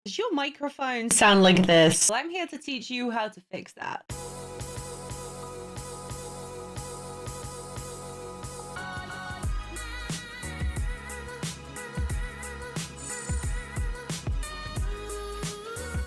Does your microphone sound like this? Well, I'm here to teach you how to fix that.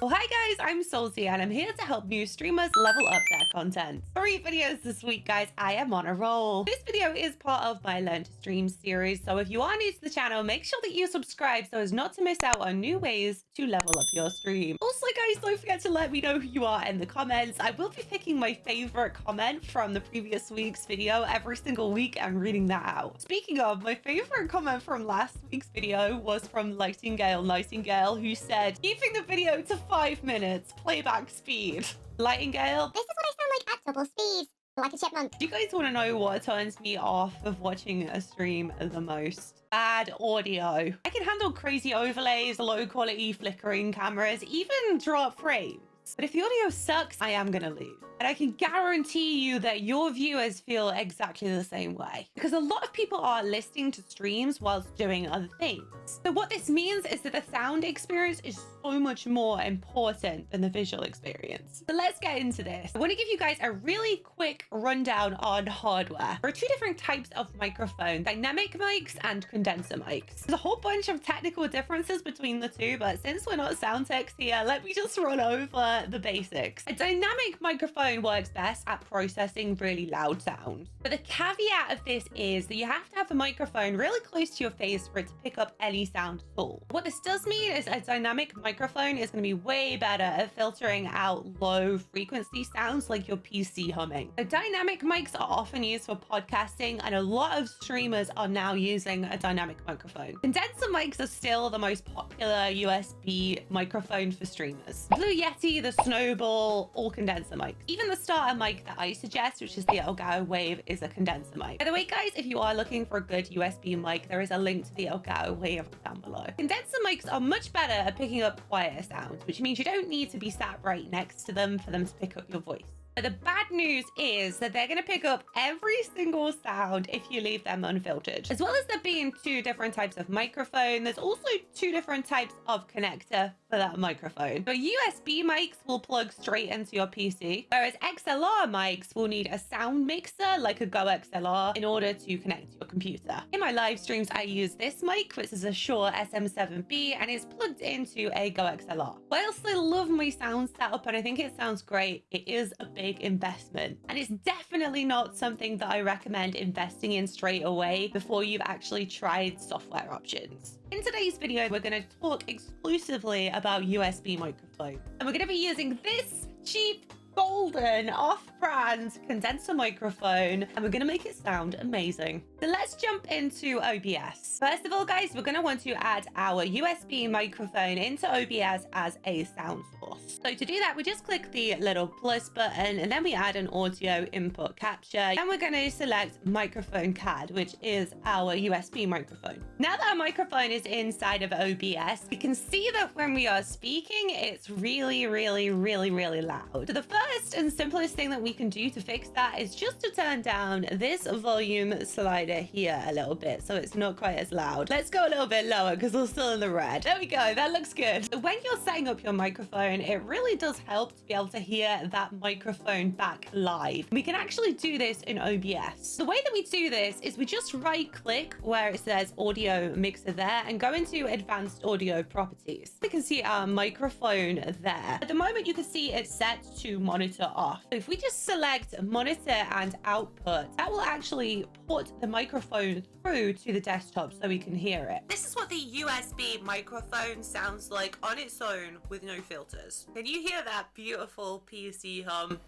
Well, hi guys, I'm Salty and I'm here to help new streamers level up their content. 3 videos this week, guys. I am on a roll. This video is part of my Learn to Stream series, so if you are new to the channel, make sure that you subscribe so as not to miss out on new ways to level up your stream. Also, guys, don't forget to let me know who you are in the comments. I will be picking my favorite comment from the previous week's video every single week and reading that out. Speaking of, my favorite comment from last week's video was from Nightingale, who said, keeping the video to 5 minutes, playback speed. Nightingale, This is what I sound like at double speed, like a chipmunk. do you guys want to know what turns me off of watching a stream the most? Bad audio. I can handle crazy overlays, low quality flickering cameras, even drop frames. But if the audio sucks, I am gonna lose. And I can guarantee you that your viewers feel exactly the same way. Because a lot of people are listening to streams whilst doing other things. So what this means is that the sound experience is so much more important than the visual experience. So let's get into this. I want to give you guys a really quick rundown on hardware. There are 2 different types of microphone, dynamic mics and condenser mics. There's a whole bunch of technical differences between the 2, but since we're not sound techs here, let me just run over the basics. A dynamic microphone works best at processing really loud sound. But the caveat of this is that you have to have the microphone really close to your face for it to pick up any sound at all. What this does mean is a dynamic microphone is going to be way better at filtering out low frequency sounds like your PC humming. The dynamic mics are often used for podcasting, and a lot of streamers are now using a dynamic microphone. Condenser mics are still the most popular USB microphone for streamers. Blue Yeti, the Snowball, all condenser mics. Even the starter mic that I suggest, which is the Elgato Wave, is a condenser mic. By the way, guys, if you are looking for a good USB mic, there is a link to the Elgato Wave down below. Condenser mics are much better at picking up quieter sounds, which means you don't need to be sat right next to them for them to pick up your voice. But the bad news is that they're going to pick up every single sound if you leave them unfiltered. As well as there being 2 different types of microphone, there's also 2 different types of connector for that microphone. So USB mics will plug straight into your PC, whereas XLR mics will need a sound mixer like a Go XLR in order to connect to your computer. In my live streams, I use this mic, which is a Shure SM7B, and it's plugged into a Go XLR. Whilst I love my sound setup and I think it sounds great, it is a big investment, and it's definitely not something that I recommend investing in straight away before you've actually tried software options. In today's video, we're going to talk exclusively about USB microphone, and we're going to be using this cheap golden off-brand condenser microphone, and we're going to make it sound amazing. So let's jump into OBS. First of all, guys, we're going to want to add our USB microphone into OBS as a sound source. So to do that, we just click the little plus button, and then we add an audio input capture, and we're going to select microphone CAD, which is our USB microphone. Now that our microphone is inside of OBS, we can see that when we are speaking, it's really loud. So the first and simplest thing that we can do to fix that is just to turn down this volume slider here a little bit so it's not quite as loud. Let's go a little bit lower because we're still in the red. There we go. That looks good. So when you're setting up your microphone, it really does help to be able to hear that microphone back live. We can actually do this in OBS. The way that we do this is we just right click where it says audio mixer there and go into advanced audio properties. We can see our microphone there. At the moment, you can see it's set to monitor off. So if we just select monitor and output, that will actually put the microphone through to the desktop so we can hear it. This is what the USB microphone sounds like on its own with no filters. Can you hear that beautiful PC hum?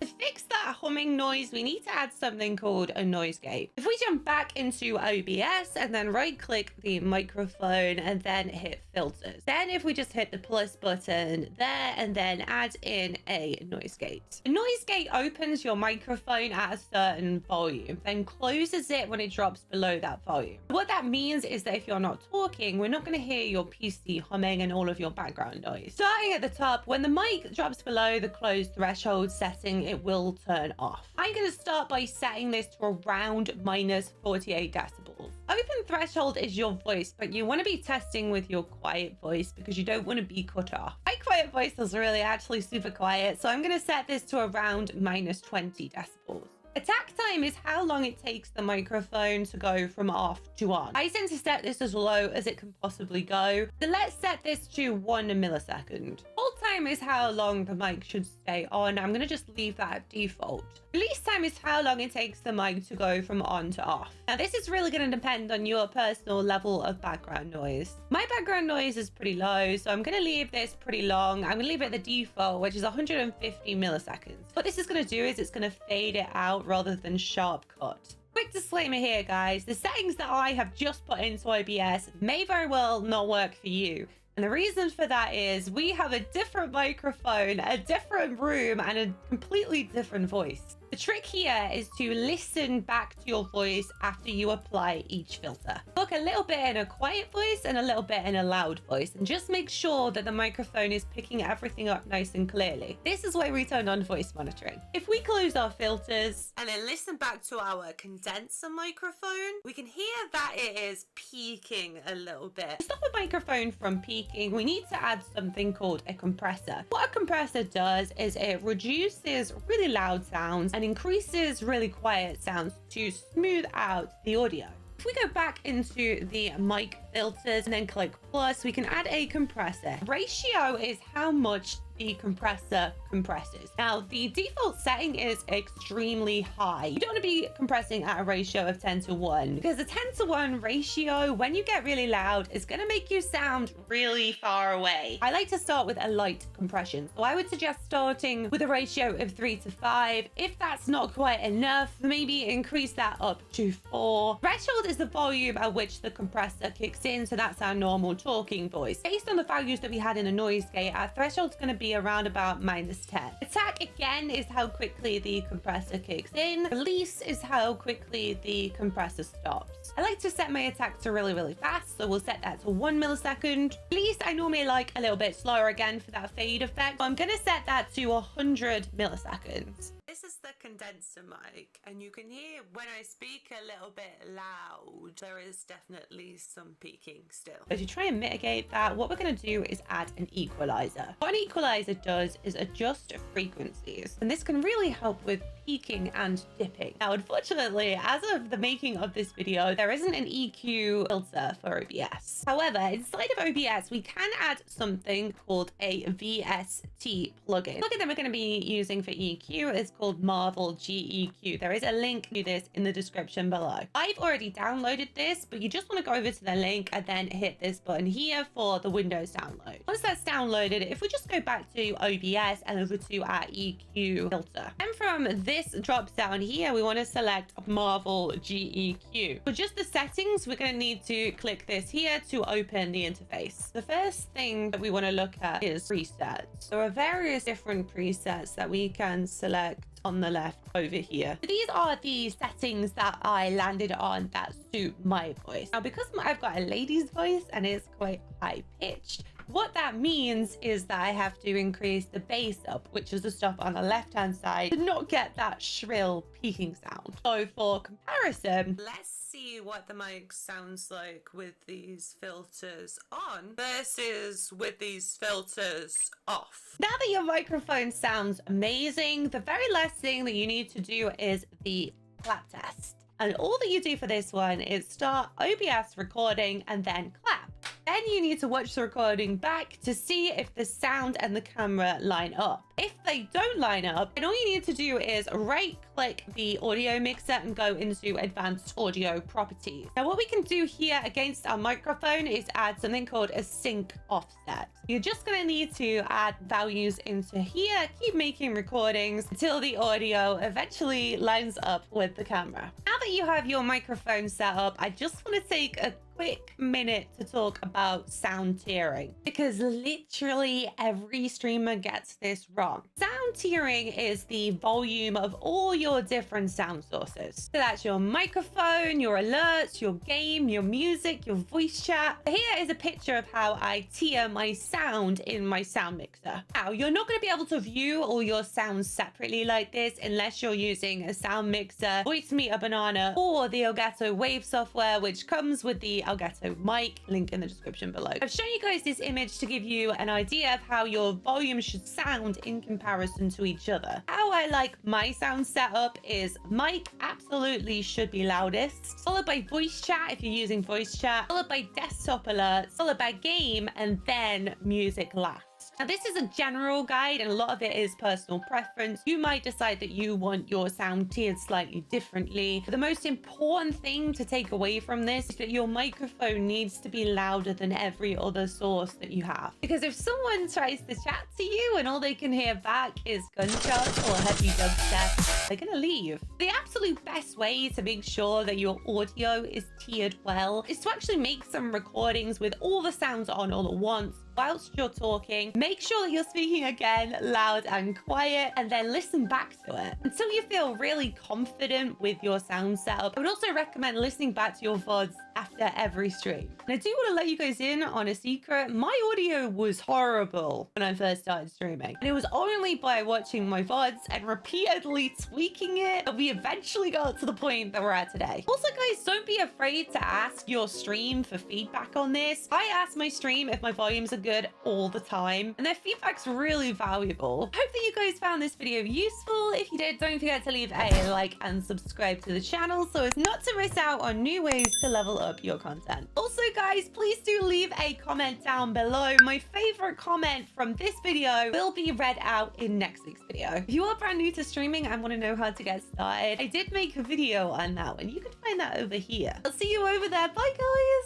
To fix that humming noise, we need to add something called a noise gate. If we jump back into OBS and then right click the microphone and then hit filters, then if we just hit the plus button there and then add in a noise gate. The noise gate opens your microphone at a certain volume, then closes it when it drops below that volume. What that means is that if you're not talking, we're not going to hear your PC humming and all of your background noise. Starting at the top, when the mic drops below the closed threshold setting, it will turn off. I'm going to start by setting this to around minus 48 decibels. Open threshold is your voice, but you want to be testing with your quiet voice because you don't want to be cut off. My quiet voice is really actually super quiet, so I'm going to set this to around -20 decibels. Attack time is how long it takes the microphone to go from off to on. I tend to set this as low as it can possibly go. So let's set this to 1 millisecond. Hold time is how long the mic should stay on. I'm going to just leave that at default. Release time is how long it takes the mic to go from on to off. Now this is really going to depend on your personal level of background noise. My background noise is pretty low, so I'm going to leave this pretty long. I'm going to leave it at the default, which is 150 milliseconds. What this is going to do is it's going to fade it out rather than sharp cut. Quick disclaimer here, guys. The settings that I have just put into OBS may very well not work for you. And the reason for that is we have a different microphone, a different room, and a completely different voice. The trick here is to listen back to your voice after you apply each filter. Look a little bit in a quiet voice and a little bit in a loud voice, and just make sure that the microphone is picking everything up nice and clearly. This is why we turn on voice monitoring. If we close our filters and then listen back to our condenser microphone, we can hear that it is peaking a little bit. To stop a microphone from peaking, we need to add something called a compressor. What a compressor does is it reduces really loud sounds and increases really quiet sounds to smooth out the audio. If we go back into the mic filters and then click plus, we can add a compressor. Ratio is how much the compressor compresses. Now, the default setting is extremely high. You don't want to be compressing at a ratio of 10:1 because a 10:1 ratio, when you get really loud, is going to make you sound really far away. I like to start with a light compression. So I would suggest starting with a ratio of 3:5. If that's not quite enough, maybe increase that up to 4. Threshold is the volume at which the compressor kicks in. So that's our normal talking voice. Based on the values that we had in the noise gate, our threshold is going to be around about -10. Attack again is how quickly the compressor kicks in. Release is how quickly the compressor stops. I like to set my attack to really fast, so we'll set that to 1 millisecond. Release I normally like a little bit slower again for that fade effect. So I'm going to set that to 100 milliseconds. This is the condenser mic, and you can hear when I speak a little bit loud, there is definitely some peaking still. So to try and mitigate that, what we're going to do is add an equalizer. What an equalizer does is adjust frequencies, and this can really help with peaking and dipping. Now, unfortunately, as of the making of this video, there isn't an EQ filter for OBS. However, inside of OBS, we can add something called a VST plugin. The plugin that we're going to be using for EQ is called Marvel GEQ. There is a link to this in the description below. I've already downloaded this, but you just want to go over to the link and then hit this button here for the Windows download. Once that's downloaded, if we just go back to OBS and over to our EQ filter, and from this drop down here, we want to select Marvel GEQ. For just the settings, we're going to need to click this here to open the interface. The first thing that we want to look at is presets. There are various different presets that we can select on the left over here. These are the settings that I landed on that suit my voice. Now, because I've got a lady's voice and it's quite high pitched, what that means is that I have to increase the bass up, which is the stuff on the left-hand side, to not get that shrill peaking sound. So for comparison, let's see what the mic sounds like with these filters on versus with these filters off. Now that your microphone sounds amazing, the very last thing that you need to do is the clap test. And all that you do for this one is start OBS recording and then clap. Then you need to watch the recording back to see if the sound and the camera line up. If they don't line up, then all you need to do is right-click the audio mixer and go into advanced audio properties. Now, what we can do here against our microphone is add something called a sync offset. You're just going to need to add values into here, keep making recordings until the audio eventually lines up with the camera. Now that you have your microphone set up, I just want to take a quick minute to talk about sound tiering, because literally every streamer gets this wrong. Sound tiering is the volume of all your different sound sources. So that's your microphone, your alerts, your game, your music, your voice chat. Here is a picture of how I tier my sound in my sound mixer. Now, you're not going to be able to view all your sounds separately like this unless you're using a sound mixer, Voice Meter Banana, or the Elgato Wave software, which comes with the Elgato mic, link in the description below. I've shown you guys this image to give you an idea of how your volume should sound in comparison to each other. How I like my sound setup is mic absolutely should be loudest, followed by voice chat if you're using voice chat, followed by desktop alerts, followed by game, and then music last. Now, this is a general guide and a lot of it is personal preference. You might decide that you want your sound tiered slightly differently. But the most important thing to take away from this is that your microphone needs to be louder than every other source that you have. Because if someone tries to chat to you and all they can hear back is gunshots or heavy dubstep, they're gonna leave. The absolute best way to make sure that your audio is tiered well is to actually make some recordings with all the sounds on all at once whilst you're talking. Make sure that you're speaking again loud and quiet, and then listen back to it until you feel really confident with your sound setup. I would also recommend listening back to your VODs after every stream. And I do want to let you guys in on a secret. My audio was horrible when I first started streaming, and it was only by watching my VODs and repeatedly tweaking it that we eventually got to the point that we're at today. Also, guys, don't be afraid to ask your stream for feedback on this. I ask my stream if my volumes are good all the time, and their feedback's really valuable. Hope that you guys found this video useful. If you did, don't forget to leave a like and subscribe to the channel so as not to miss out on new ways to level up your content. Also, guys, please do leave a comment down below. My favorite comment from this video will be read out in next week's video. If you are brand new to streaming and want to know how to get started, I did make a video on that one. You can find that over here. I'll see you over there. Bye, guys.